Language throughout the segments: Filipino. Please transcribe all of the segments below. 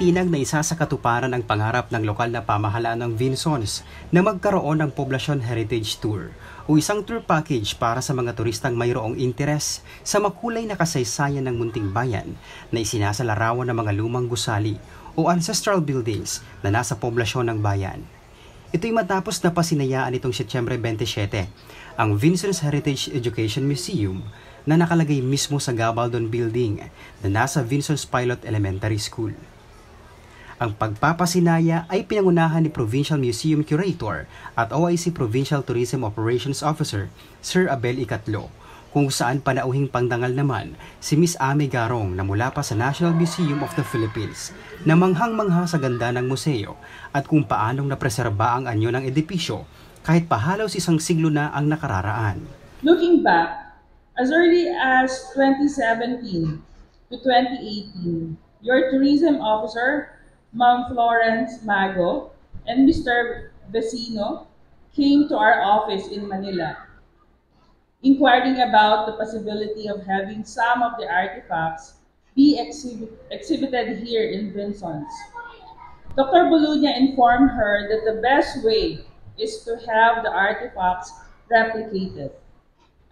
Tinitinag na isa sa katuparan ang pangarap ng lokal na pamahalaan ng Vinsons na magkaroon ng Poblacion Heritage Tour o isang tour package para sa mga turistang mayroong interes sa makulay na kasaysayan ng munting bayan na isinasalarawan ng mga lumang gusali o ancestral buildings na nasa poblasyon ng bayan. Ito'y matapos na pasinayaan itong Setyembre 27 ang Vinsons Heritage Education Museum na nakalagay mismo sa Gabaldon Building na nasa Vinsons Pilot Elementary School. Ang pagpapasinaya ay pinangunahan ni Provincial Museum Curator at OIC Provincial Tourism Operations Officer Sir Abel Icatlo, kung saan panauhing pangdangal naman si Miss Amy Garong na mula pa sa National Museum of the Philippines na manghang-mangha sa ganda ng museo at kung paanong napreserba ang anyo ng edipisyo kahit pahalos isang siglo na ang nakararaan. Looking back, as early as 2017 to 2018, your tourism officer, Ma'am Florence Mago, and Mr. Vecino came to our office in Manila, inquiring about the possibility of having some of the artifacts be exhibited here in Vinsons. Dr. Boluña informed her that the best way is to have the artifacts replicated.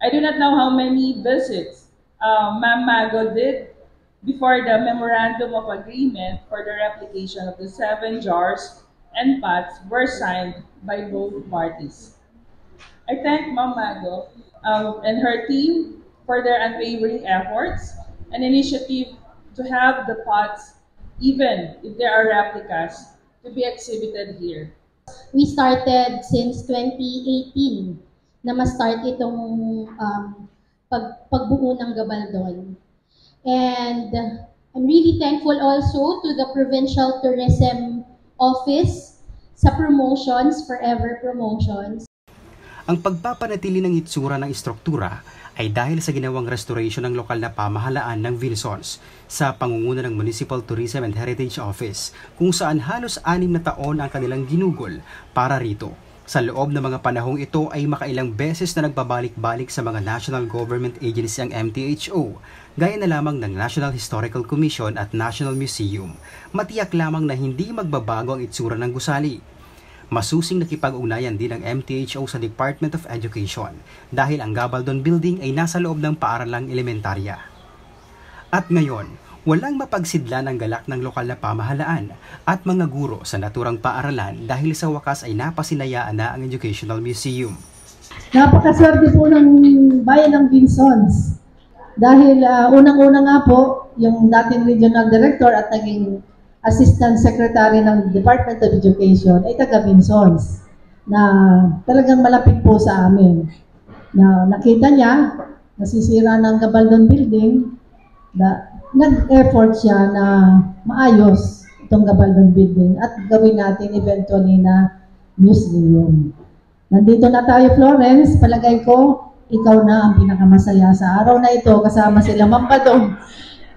I do not know how many visits Ma'am Mago did before the Memorandum of Agreement for the replication of the 7 jars and pots were signed by both parties. I thank Ma'am Mago and her team for their unwavering efforts and initiative to have the pots, even if there are replicas, to be exhibited here. We started since 2018 na ma-start itong pagbuo ng Gabaldon. And I'm really thankful also to the Provincial Tourism Office sa promotions, Forever Promotions. Ang pagpapanatili ng itsura ng istruktura ay dahil sa ginawang restoration ng lokal na pamahalaan ng Vinsons sa pangunguna ng Municipal Tourism and Heritage Office kung saan halos 6 na taon ang kanilang ginugol para rito. Sa loob ng mga panahong ito ay makailang beses na nagbabalik-balik sa mga national government agency ang MTHO, gaya na lamang ng National Historical Commission at National Museum. Matiyak lamang na hindi magbabago ang itsura ng gusali. Masusing nakipag-ugnayan din ang MTHO sa Department of Education dahil ang Gabaldon Building ay nasa loob ng paaralang elementarya. At ngayon, walang mapagsidla ng galak ng lokal na pamahalaan at mga guro sa naturang paaralan dahil sa wakas ay napasinayaan na ang Educational Museum. Napakaswerte po ng bayan ng Vinsons dahil unang-una nga po yung dating Regional Director at naging Assistant Secretary ng Department of Education ay taga Vinsons na talagang malapit po sa amin. Na nakita niya, nasisira ng Gabaldon Building, nag-effort siya na maayos itong Gabaldon Building at gawin natin eventually na museum. Nandito na tayo, Florence. Palagay ko, ikaw na ang pinakamasaya sa araw na ito kasama sila Ma'am Badong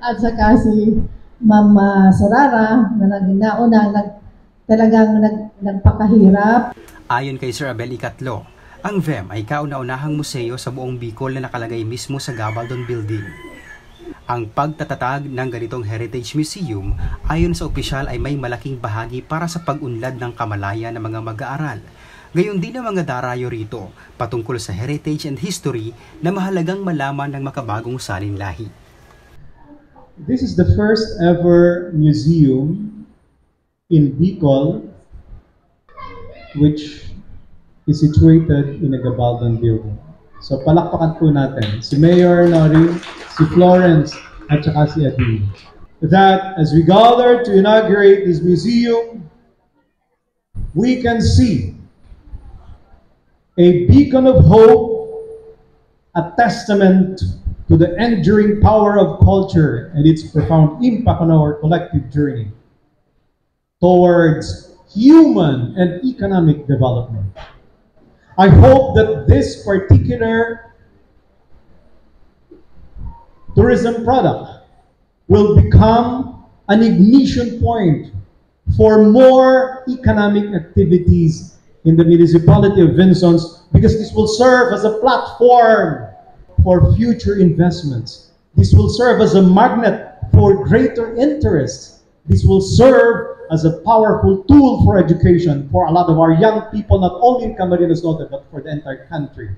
at saka si Ma'am Sorara na talagang nagpakahirap. Ayon kay Sir Abel Icatlo, ang VEM ay kauna-unahang museo sa buong Bicol na nakalagay mismo sa Gabaldon Building. Ang pagtatatag ng ganitong Heritage Museum ayon sa opisyal ay may malaking bahagi para sa pag-unlad ng kamalayan ng mga mag-aaral. Gayon din ang mga darayo rito patungkol sa heritage and history na mahalagang malaman ng makabagong salinlahi. This is the first ever museum in Bicol which is situated in a Gabaldon building. So palakpakan po natin si Mayor Nori, si Florence, at saka si Adine. That as we gather to inaugurate this museum, we can see a beacon of hope, a testament to the enduring power of culture and its profound impact on our collective journey towards human and economic development. I hope that this particular tourism product will become an ignition point for more economic activities in the municipality of Vinsons because this will serve as a platform for future investments. This will serve as a magnet for greater interest This will serve as a powerful tool for education for a lot of our young people, not only in Camarines Norte, but for the entire country.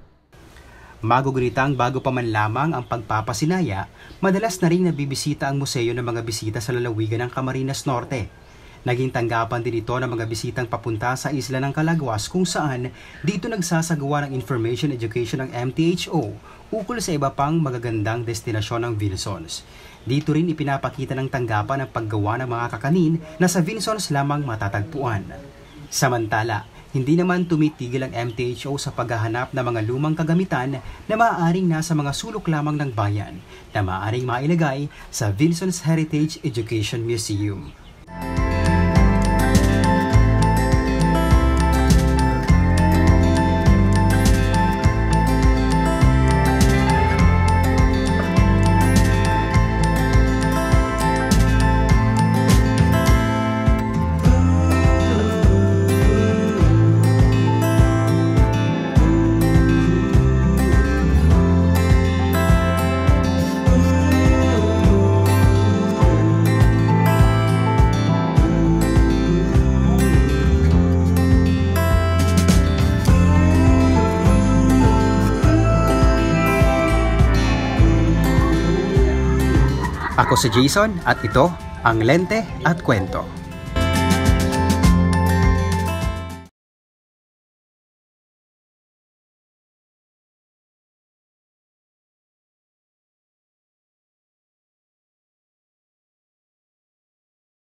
Maguguritang bago pa man lamang ang pagpapasinaya, madalas na rin nabibisita ang museo ng mga bisita sa lalawigan ng Camarines Norte. Naging tanggapan din ito ng mga bisitang papunta sa isla ng Calaguas kung saan dito nagsasagawa ng information education ng MTHO ukol sa iba pang magagandang destinasyon ng Vinsons. Dito rin ipinapakita ng tanggapan ang paggawa ng mga kakanin na sa Vinsons lamang matatagpuan. Samantala, hindi naman tumitigil ang MTHO sa paghahanap ng mga lumang kagamitan na maaaring nasa mga sulok lamang ng bayan na maaaring mailagay sa Vinsons Heritage Education Museum. Ako si Jason at ito ang Lente at Kwento.